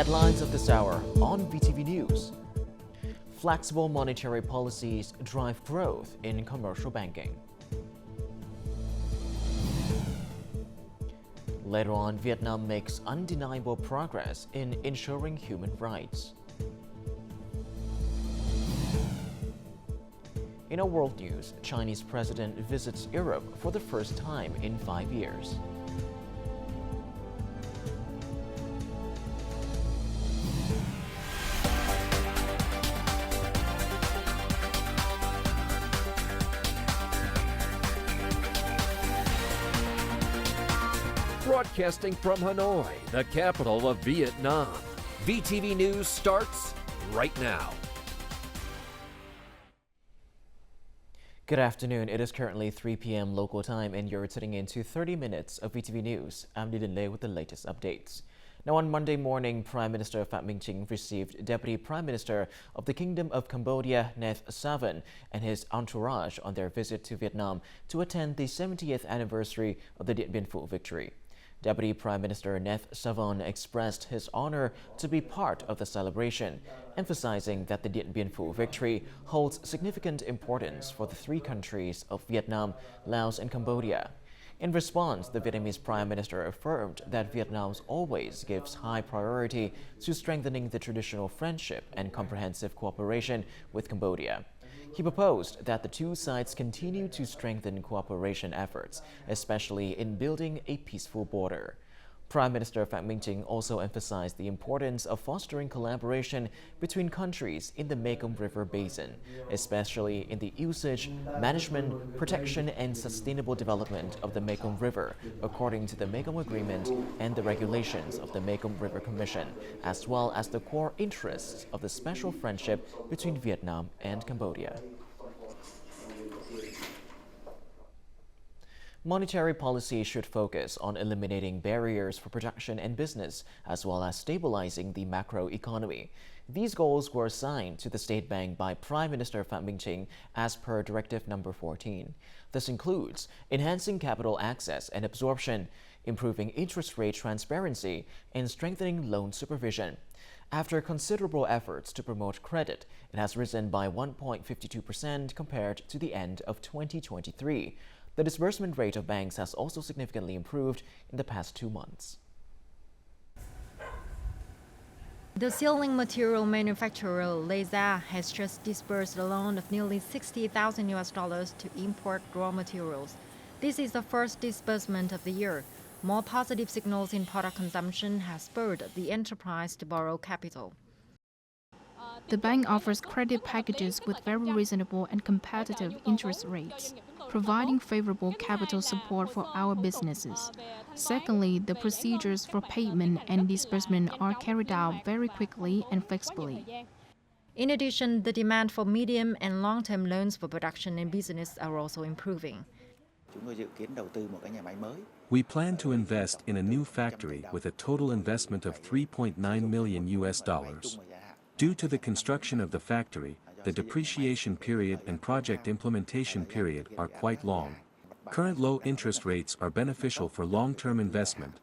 Headlines of this hour on VTV News. Flexible monetary policies drive growth in commercial banking. Later on, Vietnam makes undeniable progress in ensuring human rights. In our world news, Chinese president visits Europe for the first time in 5 years. Broadcasting from Hanoi, the capital of Vietnam. VTV News starts right now. Good afternoon. It is currently 3 p.m. local time and you're tuning in to 30 minutes of VTV News. I'm Dien Bien with the latest updates. Now on Monday morning, Prime Minister Phie received Deputy Prime Minister of the Kingdom of Cambodia, Neth Savan, and his entourage on their visit to Vietnam to attend the 70th anniversary of the Dien Bien Phu victory. Deputy Prime Minister Neth Savan expressed his honor to be part of the celebration, emphasizing that the Dien Bien Phu victory holds significant importance for the three countries of Vietnam, Laos, and Cambodia. In response, the Vietnamese Prime Minister affirmed that Vietnam always gives high priority to strengthening the traditional friendship and comprehensive cooperation with Cambodia. He proposed that the two sides continue to strengthen cooperation efforts, especially in building a peaceful border. Prime Minister Phie also emphasized the importance of fostering collaboration between countries in the Mekong River Basin, especially in the usage, management, protection, and sustainable development of the Mekong River, according to the Mekong Agreement and the regulations of the Mekong River Commission, as well as the core interests of the special friendship between Vietnam and Cambodia. Monetary policy should focus on eliminating barriers for production and business, as well as stabilizing the macroeconomy. These goals were assigned to the State Bank by Prime Minister Phie as per Directive Number 14. This includes enhancing capital access and absorption, improving interest rate transparency, and strengthening loan supervision. After considerable efforts to promote credit, it has risen by 1.52% compared to the end of 2023. The disbursement rate of banks has also significantly improved in the past 2 months. The ceiling material manufacturer Leza has just disbursed a loan of nearly $60,000 to import raw materials. This is the first disbursement of the year. More positive signals in product consumption have spurred the enterprise to borrow capital. The bank offers credit packages with very reasonable and competitive interest rates, providing favorable capital support for our businesses. Secondly, the procedures for payment and disbursement are carried out very quickly and flexibly. In addition, the demand for medium and long-term loans for production and business are also improving. We plan to invest in a new factory with a total investment of $3.9 million. Due to the construction of the factory, the depreciation period and project implementation period are quite long. Current low interest rates are beneficial for long-term investment.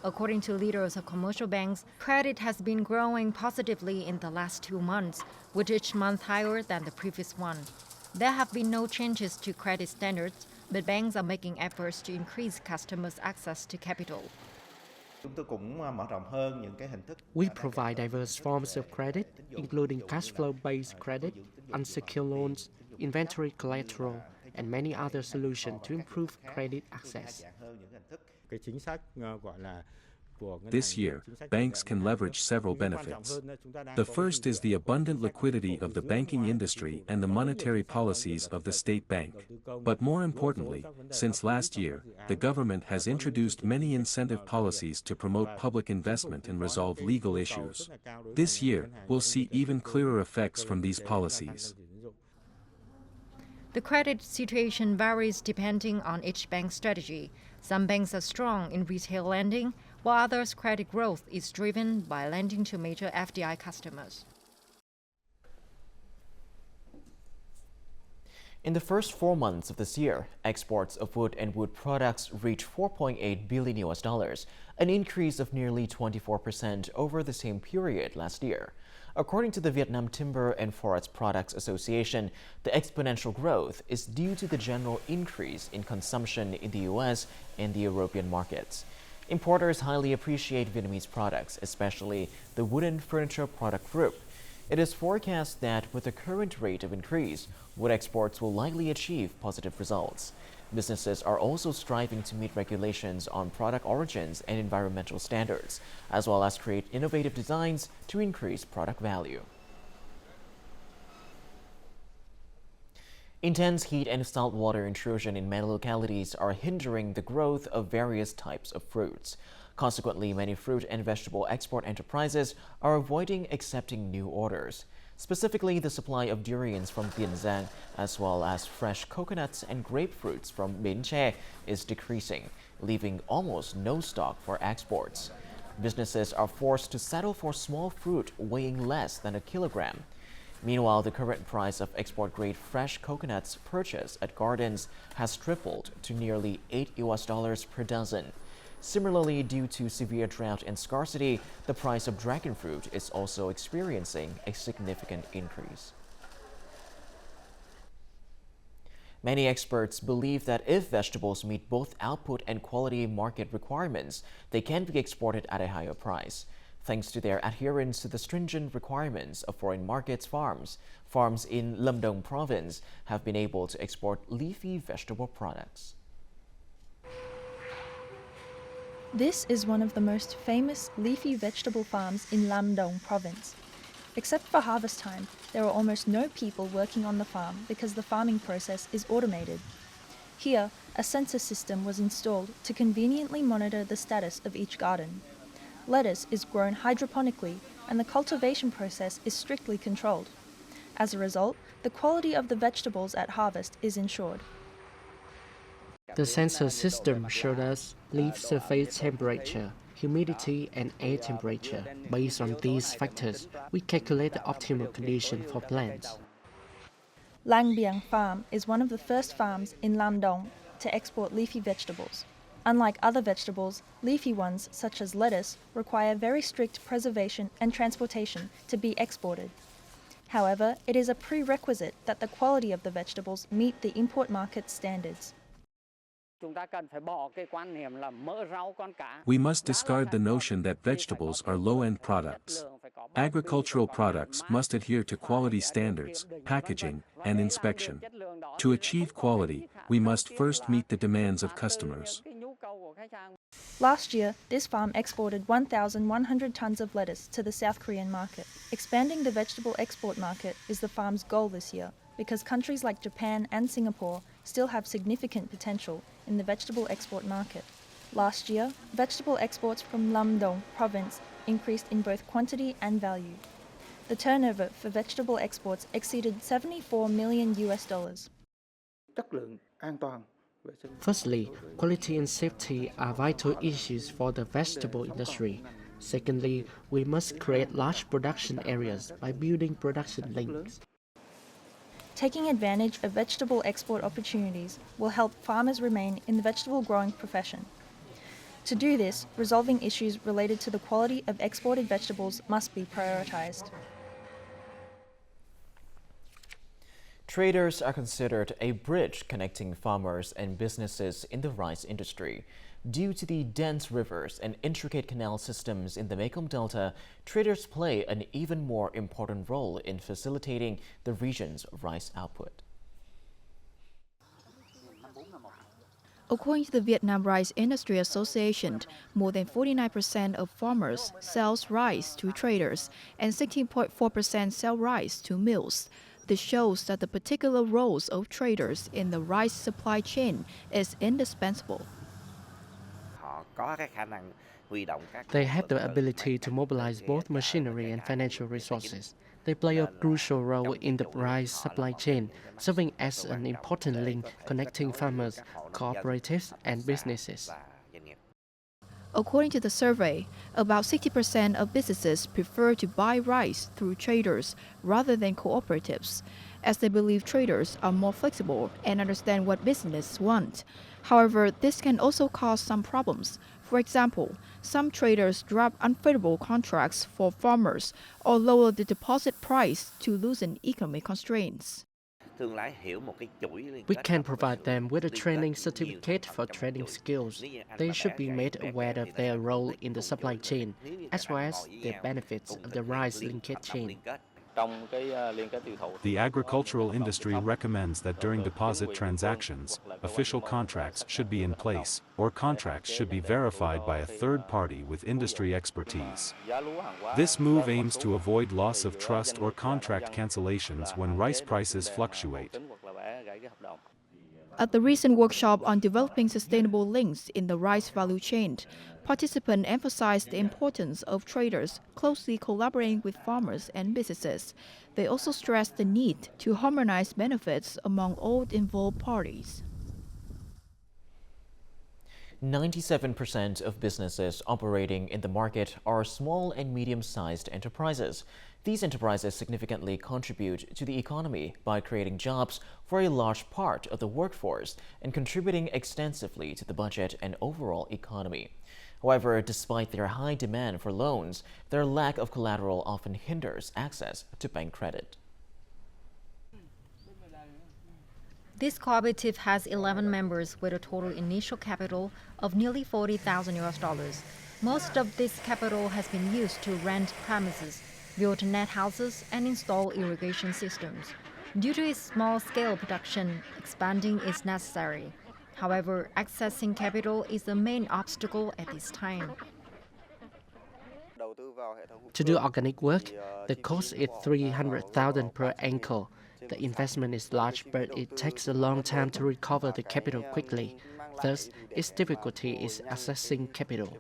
According to leaders of commercial banks, credit has been growing positively in the last 2 months, with each month higher than the previous one. There have been no changes to credit standards, but banks are making efforts to increase customers' access to capital. We provide diverse forms of credit, including cash flow-based credit, unsecured loans, inventory collateral, and many other solutions to improve credit access. This year, banks can leverage several benefits. The first is the abundant liquidity of the banking industry and the monetary policies of the State Bank. But more importantly, since last year, the government has introduced many incentive policies to promote public investment and resolve legal issues. This year, we'll see even clearer effects from these policies. The credit situation varies depending on each bank's strategy. Some banks are strong in retail lending, while others' credit growth is driven by lending to major FDI customers. In the first 4 months of this year, exports of wood and wood products reached $4.8 billion, an increase of nearly 24% over the same period last year. According to the Vietnam Timber and Forest Products Association, the exponential growth is due to the general increase in consumption in the U.S. and the European markets. Importers highly appreciate Vietnamese products, especially the wooden furniture product group. It is forecast that with the current rate of increase, wood exports will likely achieve positive results. Businesses are also striving to meet regulations on product origins and environmental standards, as well as create innovative designs to increase product value. Intense heat and saltwater intrusion in many localities are hindering the growth of various types of fruits. Consequently, many fruit and vegetable export enterprises are avoiding accepting new orders. Specifically, the supply of durians from Dien Bien, as well as fresh coconuts and grapefruits from Bến Tre, is decreasing, leaving almost no stock for exports. Businesses are forced to settle for small fruit weighing less than a kilogram. Meanwhile, the current price of export-grade fresh coconuts purchased at gardens has tripled to nearly $8 per dozen. Similarly, due to severe drought and scarcity, the price of dragon fruit is also experiencing a significant increase. Many experts believe that if vegetables meet both output and quality market requirements, they can be exported at a higher price. Thanks to their adherence to the stringent requirements of foreign markets, farms in Lâm Đồng province have been able to export leafy vegetable products. This is one of the most famous leafy vegetable farms in Lâm Đồng province. Except for harvest time, there are almost no people working on the farm because the farming process is automated. Here, a sensor system was installed to conveniently monitor the status of each garden. Lettuce is grown hydroponically and the cultivation process is strictly controlled. As a result, the quality of the vegetables at harvest is ensured. The sensor system showed us leaf surface temperature, humidity, and air temperature. Based on these factors, we calculate the optimal condition for plants. Dien Bien Farm is one of the first farms in Lâm Đồng to export leafy vegetables. Unlike other vegetables, leafy ones, such as lettuce, require very strict preservation and transportation to be exported. However, it is a prerequisite that the quality of the vegetables meet the import market standards. We must discard the notion that vegetables are low-end products. Agricultural products must adhere to quality standards, packaging, and inspection. To achieve quality, we must first meet the demands of customers. Last year, this farm exported 1,100 tons of lettuce to the South Korean market. Expanding the vegetable export market is the farm's goal this year, because countries like Japan and Singapore still have significant potential in the vegetable export market. Last year, vegetable exports from Lâm Đồng province increased in both quantity and value. The turnover for vegetable exports exceeded $74 million. Firstly, quality and safety are vital issues for the vegetable industry. Secondly, we must create large production areas by building production links. Taking advantage of vegetable export opportunities will help farmers remain in the vegetable growing profession. To do this, resolving issues related to the quality of exported vegetables must be prioritized. Traders are considered a bridge connecting farmers and businesses in the rice industry. Due to the dense rivers and intricate canal systems in the Mekong Delta, traders play an even more important role in facilitating the region's rice output. According to the Vietnam Rice Industry Association, more than 49% of farmers sells rice to traders and 16.4% sell rice to mills. This shows that the particular roles of traders in the rice supply chain is indispensable. They have the ability to mobilize both machinery and financial resources. They play a crucial role in the rice supply chain, serving as an important link connecting farmers, cooperatives, and businesses. According to the survey, about 60% of businesses prefer to buy rice through traders rather than cooperatives. as they believe traders are more flexible and understand what businesses want. However, this can also cause some problems. For example, some traders drop unfavorable contracts for farmers or lower the deposit price to loosen economic constraints. We can provide them with a training certificate for trading skills. They should be made aware of their role in the supply chain, as well as the benefits of the rice linkage chain. The agricultural industry recommends that during deposit transactions, official contracts should be in place, or contracts should be verified by a third party with industry expertise. This move aims to avoid loss of trust or contract cancellations when rice prices fluctuate. At the recent workshop on developing sustainable links in the rice value chain, participants emphasized the importance of traders closely collaborating with farmers and businesses. They also stressed the need to harmonize benefits among all involved parties. 97% of businesses operating in the market are small and medium-sized enterprises. These enterprises significantly contribute to the economy by creating jobs for a large part of the workforce and contributing extensively to the budget and overall economy. However, despite their high demand for loans, their lack of collateral often hinders access to bank credit. This cooperative has 11 members with a total initial capital of nearly $40,000. Most of this capital has been used to rent premises, build net houses, and install irrigation systems. Due to its small-scale production, expanding is necessary. However, accessing capital is the main obstacle at this time. To do organic work, the cost is $300,000 per acre. The investment is large, but it takes a long time to recover the capital quickly. Thus, its difficulty is accessing capital.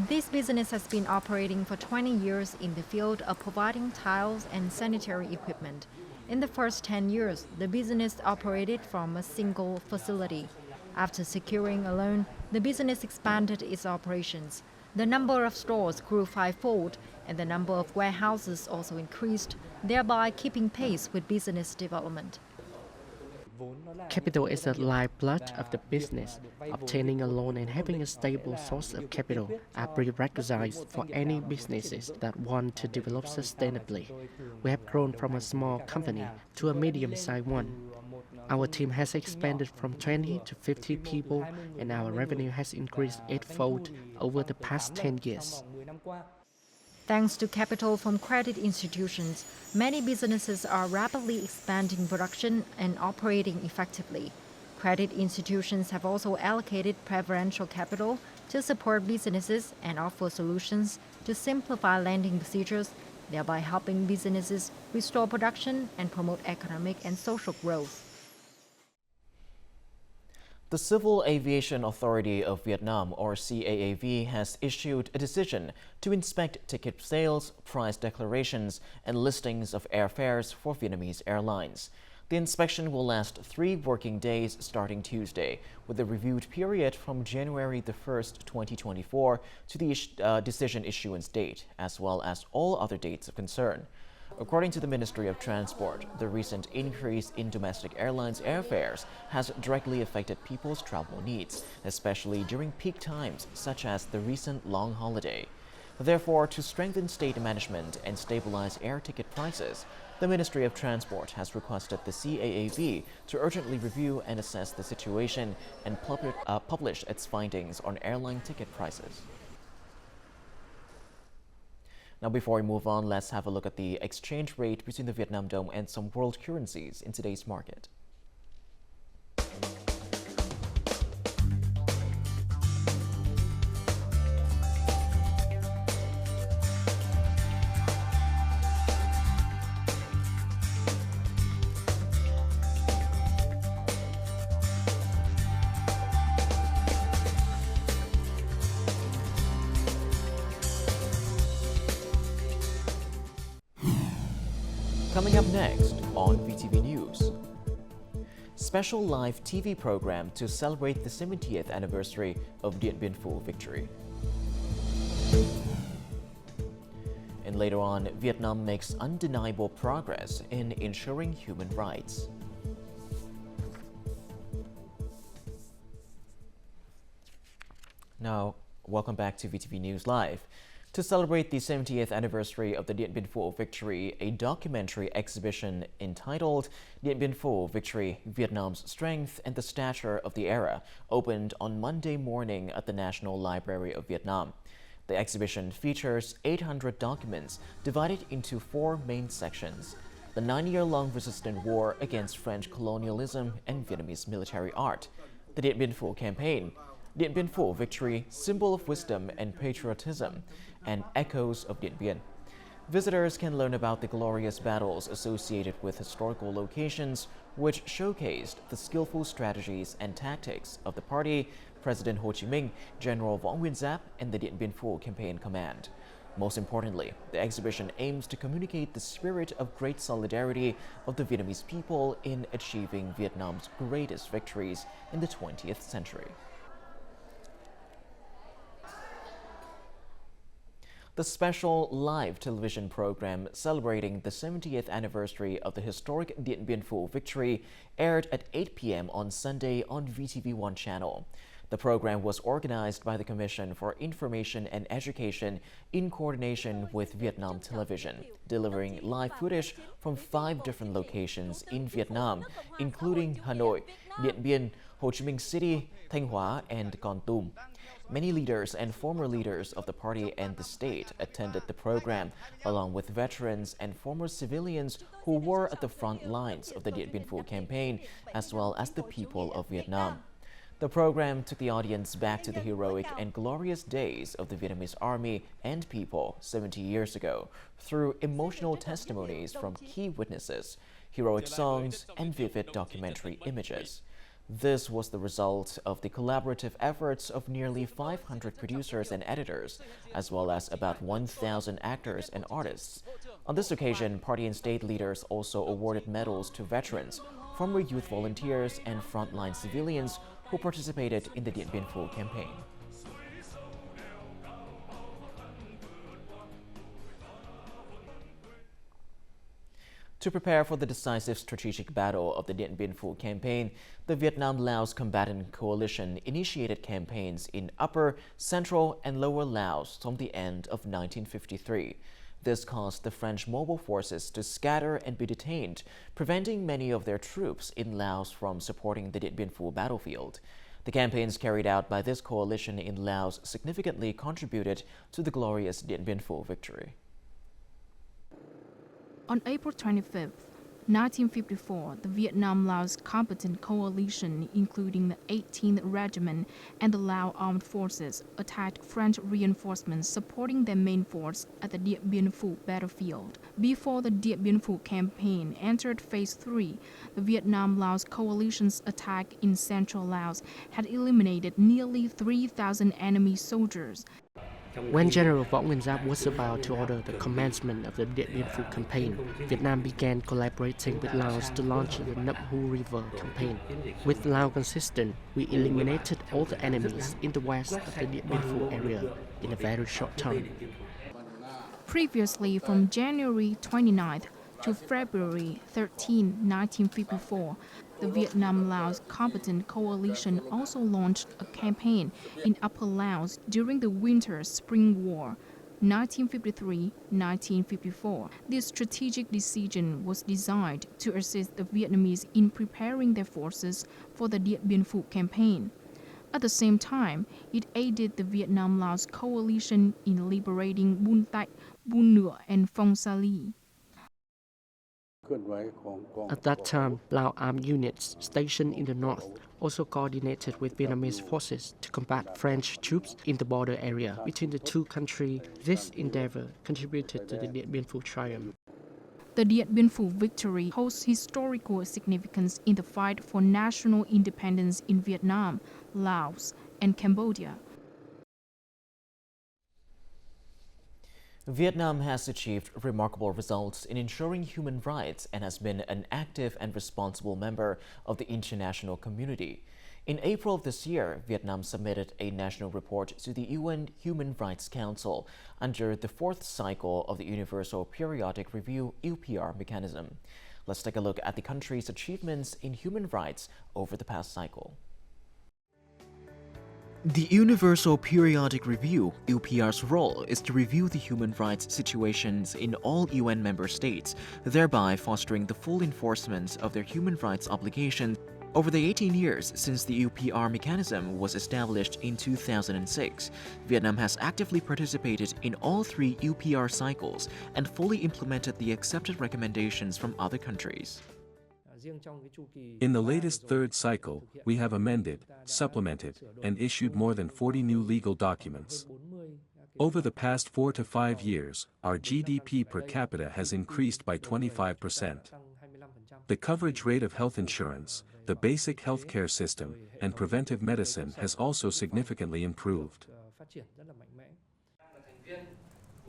This business has been operating for 20 years in the field of providing tiles and sanitary equipment. In the first 10 years, the business operated from a single facility. After securing a loan, the business expanded its operations. The number of stores grew fivefold, and the number of warehouses also increased, thereby keeping pace with business development. Capital is the lifeblood of the business. Obtaining a loan and having a stable source of capital are prerequisites for any businesses that want to develop sustainably. We have grown from a small company to a medium-sized one. Our team has expanded from 20 to 50 people, and our revenue has increased eightfold over the past 10 years. Thanks to capital from credit institutions, many businesses are rapidly expanding production and operating effectively. Credit institutions have also allocated preferential capital to support businesses and offer solutions to simplify lending procedures, thereby helping businesses restore production and promote economic and social growth. The Civil Aviation Authority of Vietnam, or CAAV, has issued a decision to inspect ticket sales, price declarations, and listings of airfares for Vietnamese airlines. The inspection will last 3 working days starting Tuesday, with a reviewed period from January the 1st, 2024 to the decision issuance date, as well as all other dates of concern. According to the Ministry of Transport, the recent increase in domestic airlines airfares has directly affected people's travel needs, especially during peak times such as the recent long holiday. Therefore, to strengthen state management and stabilize air ticket prices, the Ministry of Transport has requested the CAAV to urgently review and assess the situation and publish its findings on airline ticket prices. Now, before we move on, let's have a look at the exchange rate between the Vietnam dong and some world currencies in today's market. Coming up next on VTV News. Special live TV program to celebrate the 70th anniversary of Dien Bien Phu victory. In later on, Vietnam makes undeniable progress in ensuring human rights. Now, welcome back to VTV News Live. To celebrate the 70th anniversary of the Dien Bien Phu victory, a documentary exhibition entitled Dien Bien Phu Victory, Vietnam's Strength and the Stature of the Era opened on Monday morning at the National Library of Vietnam. The exhibition features 800 documents divided into 4 main sections: the 9-year-long resistant war against French colonialism and Vietnamese military art, the Dien Bien Phu campaign, Dien Bien Phu victory, symbol of wisdom and patriotism, and echoes of Dien Bien. Visitors can learn about the glorious battles associated with historical locations, which showcased the skillful strategies and tactics of the party, President Ho Chi Minh, General Võ Nguyên Giáp, and the Dien Bien Phu campaign command. Most importantly, the exhibition aims to communicate the spirit of great solidarity of the Vietnamese people in achieving Vietnam's greatest victories in the 20th century. The special live television program celebrating the 70th anniversary of the historic Dien Bien Phu victory aired at 8 p.m. on Sunday on VTV1 channel. The program was organized by the Commission for Information and Education in coordination with Vietnam Television, delivering live footage from 5 different locations in Vietnam, including Hanoi, Dien Bien, Ho Chi Minh City, Thanh Hóa, and Kon Tum. Many leaders and former leaders of the party and the state attended the program, along with veterans and former civilians who were at the front lines of the Dien Bien Phu campaign, as well as the people of Vietnam. The program took the audience back to the heroic and glorious days of the Vietnamese army and people 70 years ago through emotional testimonies from key witnesses, heroic songs, and vivid documentary images. This was the result of the collaborative efforts of nearly 500 producers and editors, as well as about 1,000 actors and artists. On this occasion, party and state leaders also awarded medals to veterans, former youth volunteers, and frontline civilians who participated in the Dien Bien Phu campaign. To prepare for the decisive strategic battle of the Dien Bien Phu campaign, the Vietnam-Laos Combatant Coalition initiated campaigns in Upper, Central, and Lower Laos from the end of 1953. This caused the French mobile forces to scatter and be detained, preventing many of their troops in Laos from supporting the Dien Bien Phu battlefield. The campaigns carried out by this coalition in Laos significantly contributed to the glorious Dien Bien Phu victory. On April 25, 1954, the Vietnam-Laos Combatant Coalition, including the 18th Regiment and the Lao Armed Forces, attacked French reinforcements supporting their main force at the Dien Bien Phu battlefield. Before the Dien Bien Phu campaign entered Phase 3, the Vietnam-Laos Coalition's attack in central Laos had eliminated nearly 3,000 enemy soldiers. When General Võ Nguyên Giáp was about to order the commencement of the Dien Bien Phu campaign, Vietnam began collaborating with Laos to launch the Nậm Hue River campaign. With Lao consistent, we eliminated all the enemies in the west of the Dien Bien Phu area in a very short time. Previously, from January 29th to February 13, 1954, the Vietnam-Laos Combatant Coalition also launched a campaign in Upper Laos during the Winter-Spring War, 1953-1954. This strategic decision was designed to assist the Vietnamese in preparing their forces for the Dien Bien Phu campaign. At the same time, it aided the Vietnam-Laos Coalition in liberating Bun Tach, Bun Nua, and Phong Sa Ly. At that time, Lao armed units stationed in the north also coordinated with Vietnamese forces to combat French troops in the border area between the two countries. This endeavor contributed to the Dien Bien Phu triumph. The Dien Bien Phu victory holds historical significance in the fight for national independence in Vietnam, Laos, and Cambodia. Vietnam has achieved remarkable results in ensuring human rights and has been an active and responsible member of the international community. In April of this year, Vietnam submitted a national report to the UN Human Rights Council under the fourth cycle of the Universal Periodic Review UPR mechanism. Let's take a look at the country's achievements in human rights over the past cycle. The Universal Periodic Review, UPR's role is to review the human rights situations in all UN member states, thereby fostering the full enforcement of their human rights obligations. Over the 18 years since the UPR mechanism was established in 2006, Vietnam has actively participated in all three UPR cycles and fully implemented the accepted recommendations from other countries. In the latest third cycle, we have amended, supplemented, and issued more than 40 new legal documents. Over the past 4 to 5 years, our GDP per capita has increased by 25%. The coverage rate of health insurance, the basic healthcare system, and preventive medicine has also significantly improved.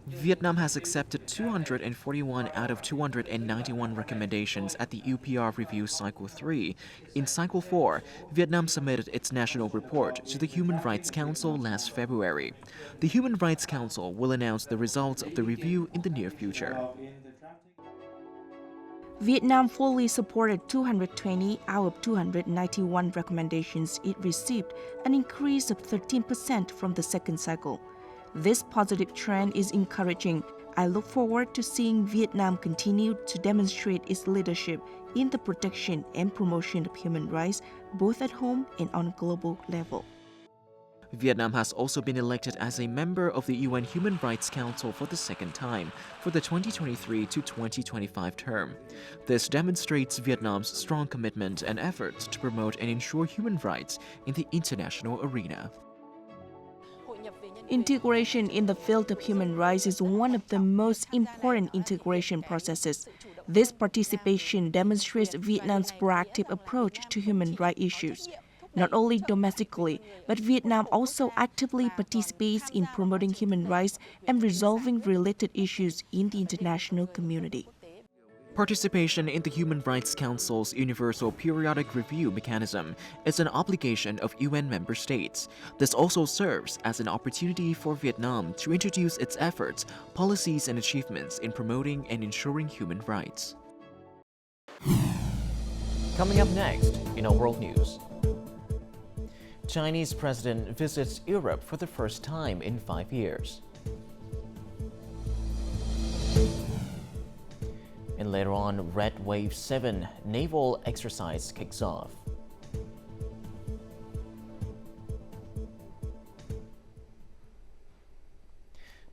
Vietnam has accepted 241 out of 291 recommendations at the UPR Review Cycle 3. In Cycle 4, Vietnam submitted its national report to the Human Rights Council last February. The Human Rights Council will announce the results of the review in the near future. Vietnam fully supported 220 out of 291 recommendations it received, an increase of 13% from the second cycle. This positive trend is encouraging. I look forward to seeing Vietnam continue to demonstrate its leadership in the protection and promotion of human rights, both at home and on a global level. Vietnam has also been elected as a member of the UN Human Rights Council for the second time for the 2023 to 2025 term. This demonstrates Vietnam's strong commitment and efforts to promote and ensure human rights in the international arena. Integration in the field of human rights is one of the most important integration processes. This participation demonstrates Vietnam's proactive approach to human rights issues. Not only domestically, but Vietnam also actively participates in promoting human rights and resolving related issues in the international community. Participation in the Human Rights Council's Universal Periodic Review mechanism is an obligation of UN member states. This also serves as an opportunity for Vietnam to introduce its efforts, policies, and achievements in promoting and ensuring human rights. Coming up next in our world news. Chinese president visits Europe for the first time in 5 years. And later on, Red Wave 7 naval exercise kicks off.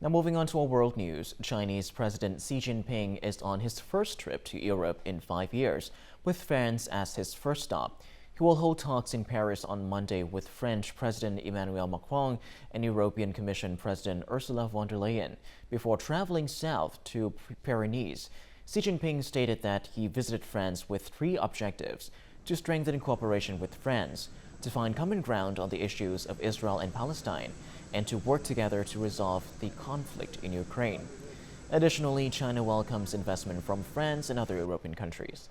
Now moving on to our world news, Chinese President Xi Jinping is on his first trip to Europe in 5 years, with France as his first stop. He will hold talks in Paris on Monday with French President Emmanuel Macron and European Commission President Ursula von der Leyen before traveling south to Pyrenees. Xi Jinping stated that he visited France with 3 objectives: to strengthen cooperation with France, to find common ground on the issues of Israel and Palestine, and to work together to resolve the conflict in Ukraine. Additionally, China welcomes investment from France and other European countries.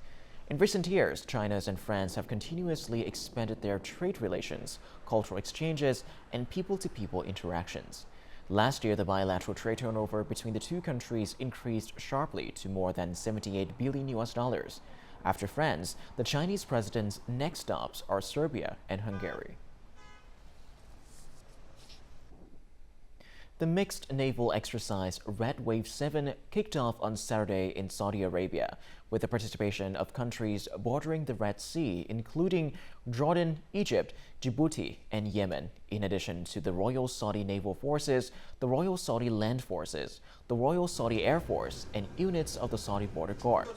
In recent years, China and France have continuously expanded their trade relations, cultural exchanges, and people-to-people interactions. Last year, the bilateral trade turnover between the two countries increased sharply to more than $78 billion. After France, the Chinese president's next stops are Serbia and Hungary. The mixed naval exercise Red Wave 7 kicked off on Saturday in Saudi Arabia, with the participation of countries bordering the Red Sea, including Jordan, Egypt, Djibouti, and Yemen, in addition to the Royal Saudi Naval Forces, the Royal Saudi Land Forces, the Royal Saudi Air Force, and units of the Saudi Border Guard.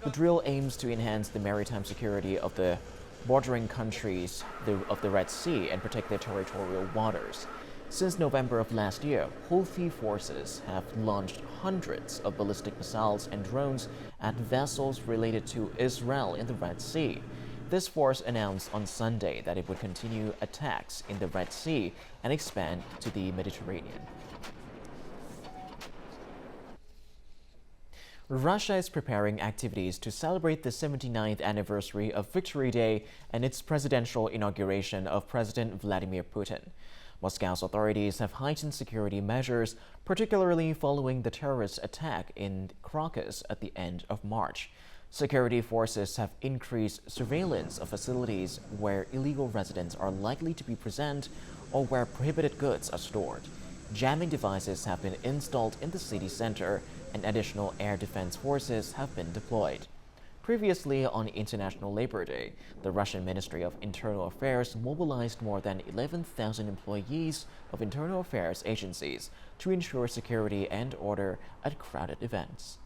The drill aims to enhance the maritime security of the bordering countries of the Red Sea and protect their territorial waters. Since November of last year, Houthi forces have launched hundreds of ballistic missiles and drones at vessels related to Israel in the Red Sea. This force announced on Sunday that it would continue attacks in the Red Sea and expand to the Mediterranean. Russia is preparing activities to celebrate the 79th anniversary of Victory Day and its presidential inauguration of President Vladimir Putin. Moscow's authorities have heightened security measures, particularly following the terrorist attack in Crocus at the end of March. Security forces have increased surveillance of facilities where illegal residents are likely to be present or where prohibited goods are stored. Jamming devices have been installed in the city center, and additional air defense forces have been deployed. Previously, on International Labor Day, the Russian Ministry of Internal Affairs mobilized more than 11,000 employees of internal affairs agencies to ensure security and order at crowded events.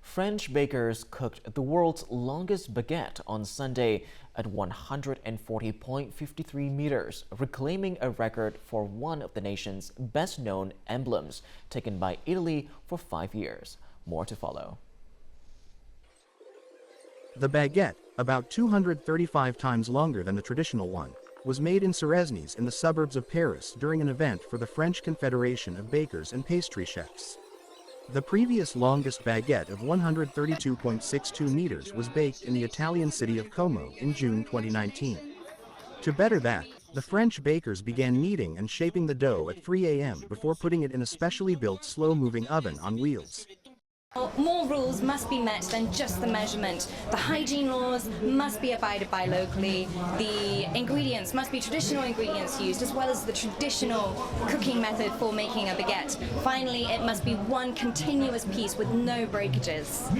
French bakers cooked the world's longest baguette on Sunday at 140.53 meters, reclaiming a record for one of the nation's best-known emblems, taken by Italy for 5 years. More to follow. The baguette, about 235 times longer than the traditional one, was made in Suresnes in the suburbs of Paris during an event for the French Confederation of Bakers and Pastry Chefs. The previous longest baguette of 132.62 meters was baked in the Italian city of Como in June 2019. To better that, the French bakers began kneading and shaping the dough at 3 a.m. before putting it in a specially built slow-moving oven on wheels. More rules must be met than just the measurement. The hygiene laws must be abided by locally. The ingredients must be traditional ingredients used, as well as the traditional cooking method for making a baguette. Finally, it must be one continuous piece with no breakages.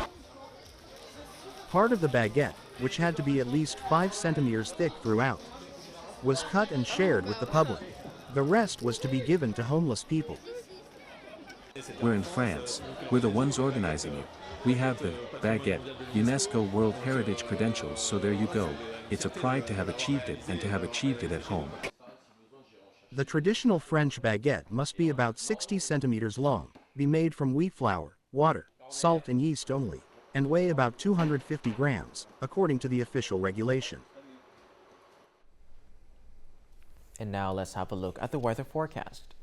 Part of the baguette, which had to be at least 5 centimeters thick throughout, was cut and shared with the public. The rest was to be given to homeless people. We're in France. We're the ones organizing it. We have the baguette UNESCO World Heritage credentials, so there you go. It's a pride to have achieved it and to have achieved it at home. The traditional French baguette must be about 60 centimeters long, be made from wheat flour, water, salt and yeast only, and weigh about 250 grams, according to the official regulation. And now let's have a look at the weather forecast.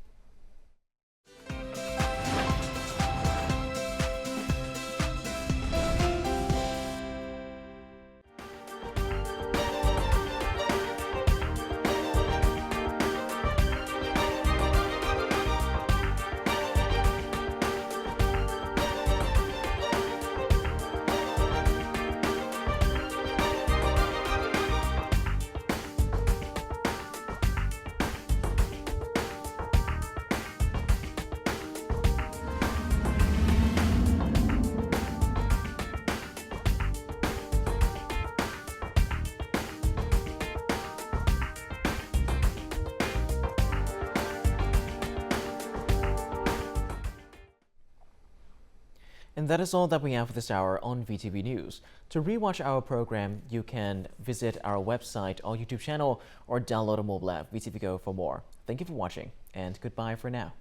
And that is all that we have for this hour on VTV News. To rewatch our program, you can visit our website or YouTube channel or download a mobile app, VTVgo, for more. Thank you for watching, and goodbye for now.